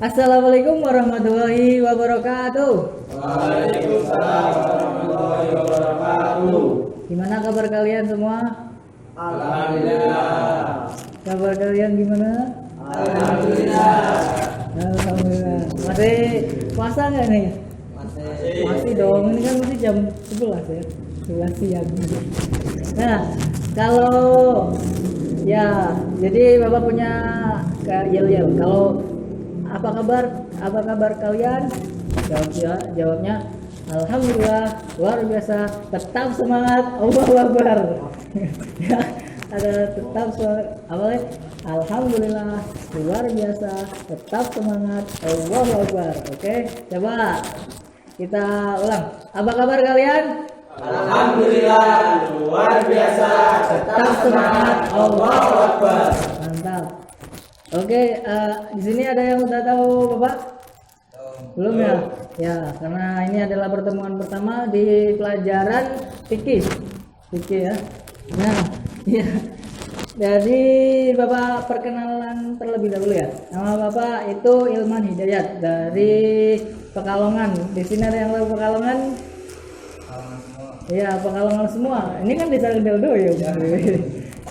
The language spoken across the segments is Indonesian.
Assalamualaikum warahmatullahi wabarakatuh. Waalaikumsalam warahmatullahi wabarakatuh. Gimana kabar kalian semua? Alhamdulillah. Kabar kalian gimana? Alhamdulillah. Alhamdulillah. Masih puasa nggak nih? Masih dong. Ini kan masih jam 11 ya. 11 siang. Nah, kalau ya, jadi Bapak punya yel-yel. Kalau apa kabar kalian? Jawabnya alhamdulillah, luar biasa, tetap semangat, Allahu Akbar. Ya, ada tetap semangat, awalnya alhamdulillah, luar biasa, tetap semangat, Allahu Akbar. Oke, coba kita ulang. Apa kabar kalian? Alhamdulillah, luar biasa, tetap semangat, Allahu Akbar. Mantap. Oke, di sini ada yang udah tahu Bapak? Belum ya? Ya, karena ini adalah pertemuan pertama di pelajaran fikih ya. Nah, ya. Jadi Bapak perkenalan terlebih dahulu ya. Nama Bapak itu Ilman Hidayat dari Pekalongan. Di sini ada yang tahu Pekalongan? Iya, Pekalongan semua. Ini kan desa Kendal ya.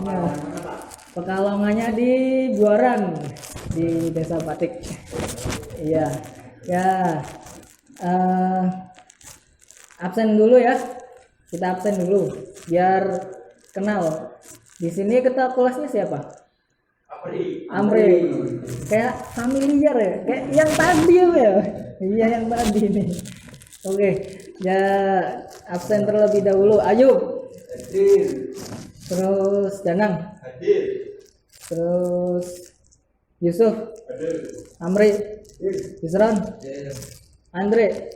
Nah, Pekalongannya di Buaran, di Desa Batik. Iya. Ya, absen dulu ya. Kita absen dulu, biar kenal. Di sini ketua kelasnya siapa? Amri. Kayak familiar ya, kayak yang tadi ya. Iya, yang tadi nih. Oke, ya absen terlebih dahulu. Ayub. Hadir. Terus Danang. Hadir. Terus Yusuf. Hadir. Amri. Yusran. Hadir. Andre.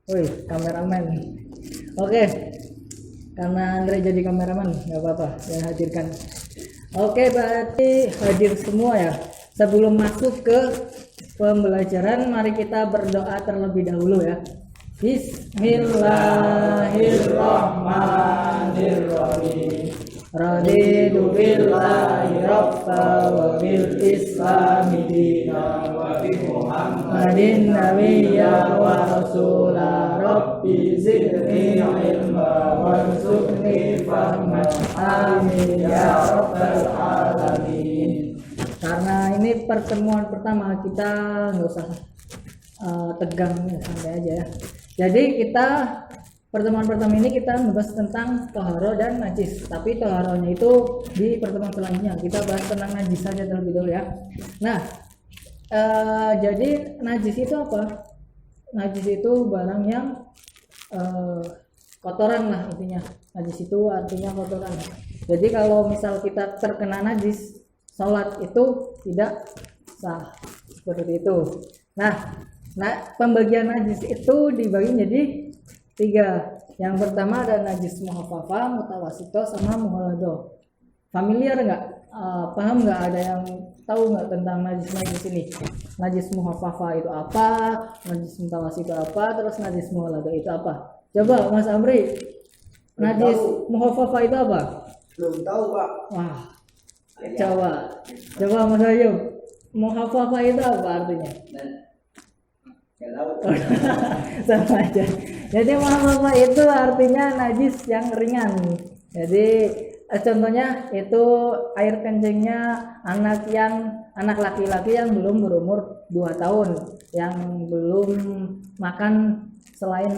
Wih, kameramen. Oke. Karena Andre jadi kameramen, nggak apa-apa, saya hadirkan. Oke, berarti hadir semua ya. Sebelum masuk ke pembelajaran, mari kita berdoa terlebih dahulu ya. Bismillahirrahmanirrahim. Raditu billahi rabba wa bil islami dina wa bi Muhammadin nabiyya wa rasula rabbi zidni ilma warzuqni fahman amin ya rabbal alamin. Karena ini pertemuan pertama, kita nggak usah tegang ya, santai aja ya. Jadi kita pertemuan pertama ini kita membahas tentang toharo dan najis, tapi toharonya itu di pertemuan selanjutnya. Kita bahas tentang najis saja terlebih dahulu ya. Nah, jadi najis itu apa? Najis itu barang yang kotoran lah intinya. Najis itu artinya kotoran. Jadi kalau misal kita terkena najis, sholat itu tidak sah, seperti itu. Nah, pembagian najis itu dibagi jadi 3. Yang pertama ada najis muhaffafah, mutawasito, sama muholado. Familiar nggak? Paham nggak? Ada yang tahu nggak tentang najis ini? Najis muhaffafah itu apa? Najis mutawasito apa? Terus najis muholado itu apa? Coba Mas Amri, najis muhaffafah itu apa? Belum tahu, Pak. Wah, coba Mas Ayub, muhaffafah itu apa artinya? Nggak tahu. Sama aja. Jadi muhaffafah itu artinya najis yang ringan. Jadi contohnya itu air kencingnya anak laki-laki yang belum berumur 2 tahun, yang belum makan selain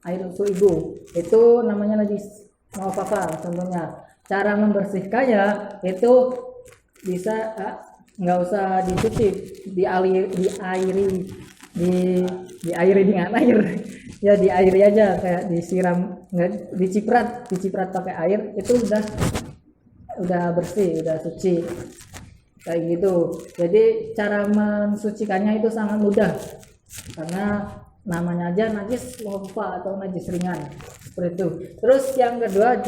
air susu ibu, itu namanya najis muhaffafah. Contohnya cara membersihkannya itu bisa nggak usah dicuci, diairi dengan air ya, diairi aja, kayak disiram, nggak diciprat pakai air, itu udah bersih, udah suci kayak gitu. Jadi cara mensucikannya itu sangat mudah karena namanya aja najis muhaffafah atau najis ringan, seperti itu. Terus yang kedua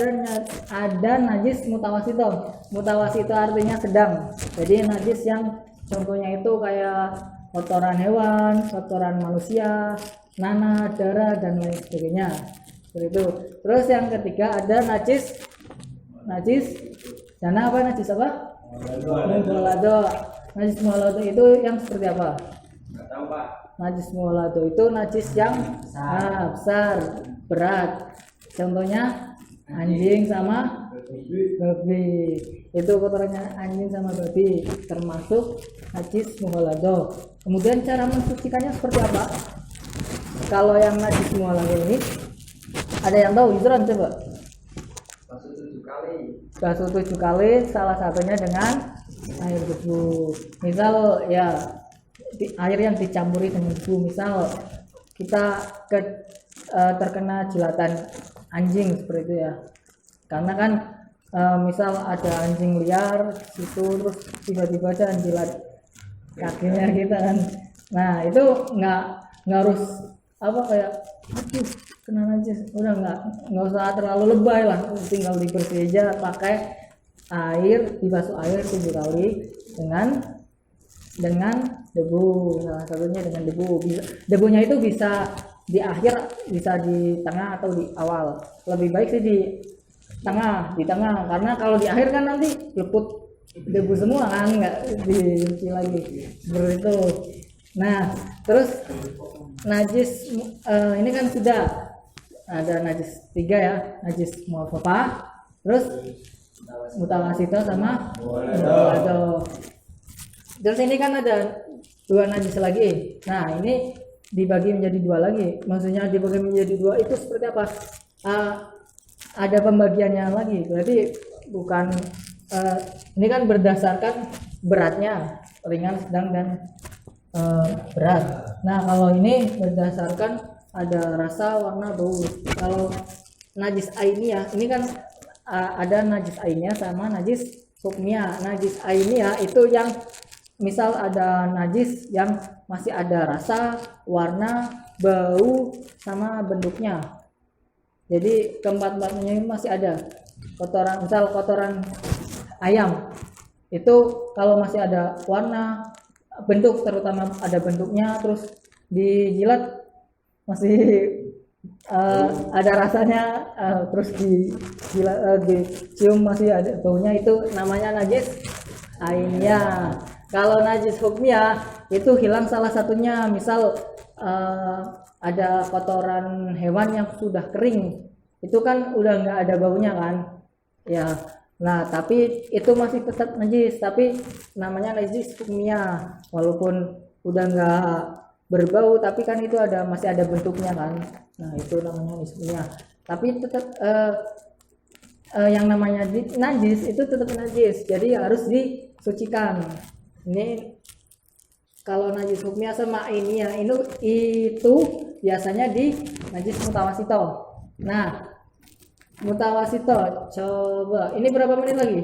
ada najis mutawasito. Mutawasito artinya sedang. Jadi najis yang contohnya itu kayak kotoran hewan, kotoran manusia, nanah, darah, dan lain sebagainya, seperti itu. Terus yang ketiga ada najis dana apa? Najis apa? Muholado. Najis muholado itu yang seperti apa? Pak? Najis mughalladhah itu najis yang besar, berat. Contohnya anjing sama babi. Itu kotorannya anjing sama babi termasuk najis mughalladhah. Kemudian cara mensucikannya seperti apa? Kalau yang najis mughalladhah ini ada yang tahu? Yusron coba. Basuh 7 kali. Basuh 7 kali, salah satunya dengan air debu. Misal ya air yang dicampuri dengan debu. Misal kita terkena jilatan anjing seperti itu ya. Karena kan misal ada anjing liar situ terus tiba-tiba aja jilat kakinya kita kan. Nah itu nggak harus apa kayak aduh kena najis, udah nggak usah terlalu lebay lah, tinggal dibersih aja pakai air, dibasuh air 7 kali dengan debu, salah satunya dengan debu. Debunya itu bisa di akhir, bisa di tengah atau di awal. Lebih baik sih di tengah karena kalau di akhir kan nanti leput debu semua kan, nggak dicuci lagi seperti itu. Nah terus najis ini kan sudah ada najis 3 ya, najis muaffafah, terus mutawasito sama mughalladhah. Terus ini kan ada 2 najis lagi. Nah ini dibagi menjadi 2 lagi. Maksudnya dibagi menjadi 2 itu seperti apa? Ada pembagiannya lagi. Berarti bukan ini kan berdasarkan beratnya, ringan, sedang, dan berat. Nah kalau ini berdasarkan ada rasa, warna, bau. Kalau najis ainiyah ini kan ada najis ainiyah sama najis hukmiyah. Najis ainiyah itu yang misal ada najis yang masih ada rasa, warna, bau, sama bentuknya. Jadi keempat-empatnya ini masih ada. Kotoran, misal kotoran ayam itu kalau masih ada warna, bentuk, terutama ada bentuknya, terus dijilat masih ada rasanya, terus dicium masih ada baunya, itu namanya najis ainiyah. Kalau najis hukmiyah itu hilang salah satunya, misal ada kotoran hewan yang sudah kering, itu kan udah nggak ada baunya kan ya. Nah tapi itu masih tetap najis, tapi namanya najis hukmiyah, walaupun udah nggak berbau tapi kan itu masih ada bentuknya kan. Nah itu namanya najis hukmiyah, tapi tetap yang namanya najis itu tetap najis, jadi harus disucikan. Ini kalau najis hukmiyah sama ainiyah itu biasanya di najis mutawasito. Nah mutawasito, coba ini berapa menit lagi?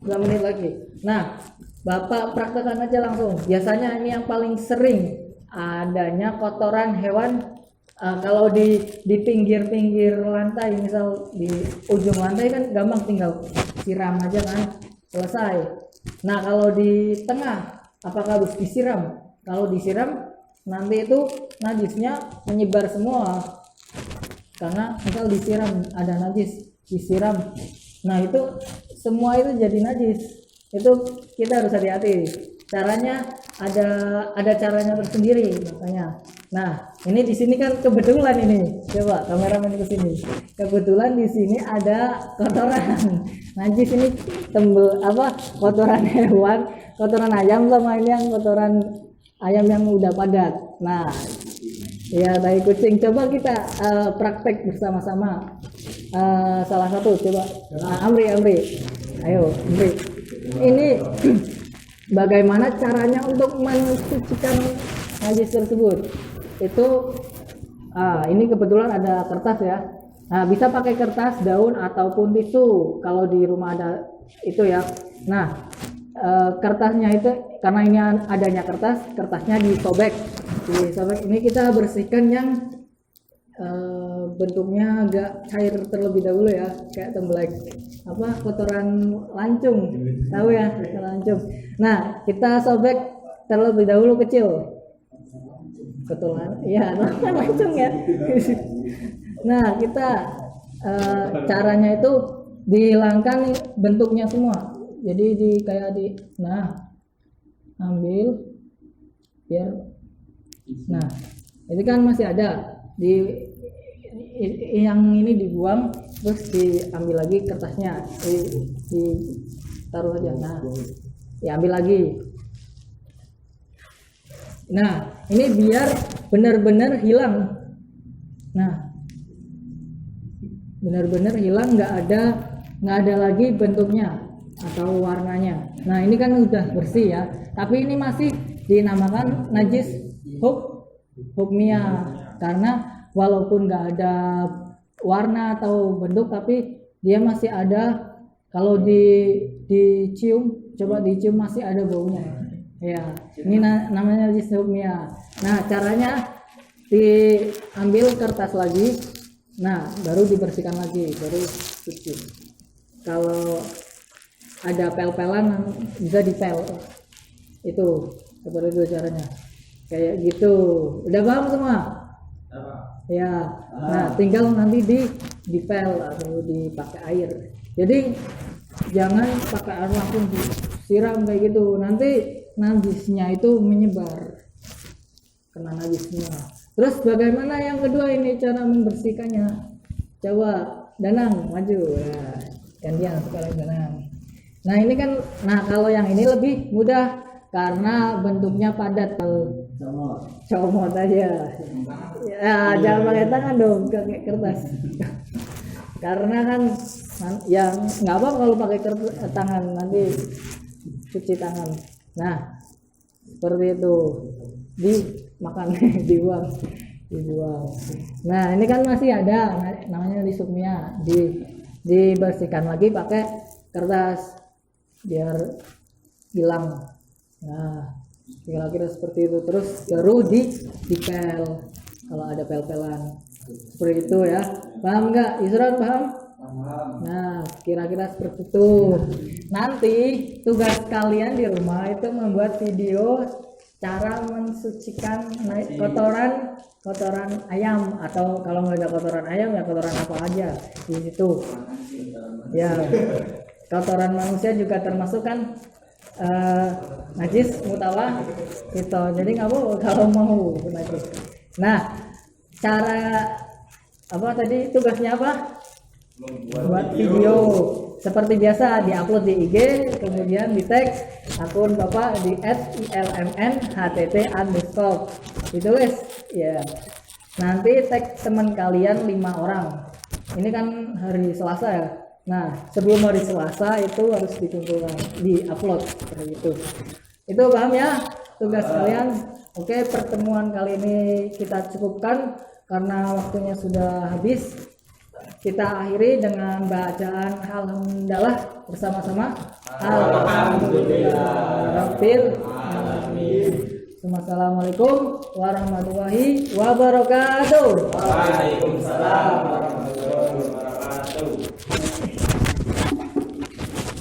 2 menit lagi. Nah Bapak praktekkan aja langsung. Biasanya ini yang paling sering adanya kotoran hewan. Kalau di pinggir-pinggir lantai, misal di ujung lantai kan gampang, tinggal siram aja kan, selesai. Nah kalau di tengah apakah harus disiram? Kalau disiram nanti itu najisnya menyebar semua, karena misal disiram ada najis, disiram, nah itu semua itu jadi najis. Itu kita harus hati-hati. Caranya ada caranya tersendiri makanya. Nah ini di sini kan kebetulan ini, coba kameramen ke sini, kebetulan di sini ada kotoran najis ini, kotoran hewan, kotoran ayam sama ini yang kotoran ayam yang udah padat. Nah ya tai kucing, coba kita praktek bersama-sama. Salah satu coba Amri, ayo Amri, ini bagaimana caranya untuk mensucikan najis tersebut. Itu ini kebetulan ada kertas ya. Nah bisa pakai kertas, daun, ataupun tisu kalau di rumah ada itu ya. Nah kertasnya itu, karena ini adanya kertasnya disobek. Ini kita bersihkan yang bentuknya agak cair terlebih dahulu ya, kayak tembelak kotoran lancung, tahu ya lancung. Nah kita sobek terlebih dahulu kecil, kebetulan ya lancung ya. Nah kita caranya itu dihilangkan bentuknya semua, jadi nah ambil biar Nah, itu kan masih ada yang ini dibuang, terus diambil lagi kertasnya, ditaruh aja. Nah, diambil lagi. Nah, ini biar benar-benar hilang. Nah, benar-benar hilang, nggak ada lagi bentuknya atau warnanya. Nah, ini kan udah bersih ya, tapi ini masih dinamakan najis hukmiyah karena walaupun nggak ada warna atau bentuk, tapi dia masih ada. Kalau dicium, coba dicium masih ada baunya. Ya, ini namanya najis hukmiyah. Nah, caranya diambil kertas lagi, nah baru dibersihkan lagi, baru cuci. Kalau ada pel-pelan bisa dipel, itu seperti itu caranya, kayak gitu. Udah paham semua? Ya. Nah, tinggal nanti dipel atau dipakai air. Jadi jangan pakai air langsung disiram kayak gitu, nanti najisnya itu menyebar, kena najisnya. Terus bagaimana yang kedua ini cara membersihkannya? Coba Danang maju ya, gantian sekarang Danang. Nah ini kan, nah kalau yang ini lebih mudah karena bentuknya padat. Comot aja ya, jangan pakai tangan dong, pakai kertas. Karena kan yang nggak apa kalau pakai tangan, nanti cuci tangan. Nah seperti itu, dimakan dibuang. Nah ini kan masih ada, namanya lisukmia, dibersihkan lagi pakai kertas biar hilang. Nah kira-kira seperti itu, terus baru dipel kalau ada pel-pelan seperti itu ya. Paham nggak Isran? Paham? Nah kira-kira seperti itu. Nanti tugas kalian di rumah itu membuat video cara mensucikan kotoran ayam, atau kalau nggak ada kotoran ayam ya kotoran apa aja di situ ya. Kotoran manusia juga termasuk kan najis mutawah itu, jadi nggak apa kalau mau najis. Nah cara apa tadi, tugasnya apa? Buat video seperti biasa, diupload di IG, kemudian di tag akun Bapak di @ilmnhtt_, ditulis ya. Nanti tag teman kalian 5 orang. Ini kan hari Selasa ya. Nah sebelum hari Selasa itu harus dikumpulkan, diupload seperti itu. Itu paham ya tugas kalian? Oke, pertemuan kali ini kita cukupkan karena waktunya sudah habis. Kita akhiri dengan bacaan alhamdulillah bersama-sama. Alhamdulillah rabbil alamin. Assalamualaikum warahmatullahi wabarakatuh. Waalaikumsalam warahmatullahi wabarakatuh.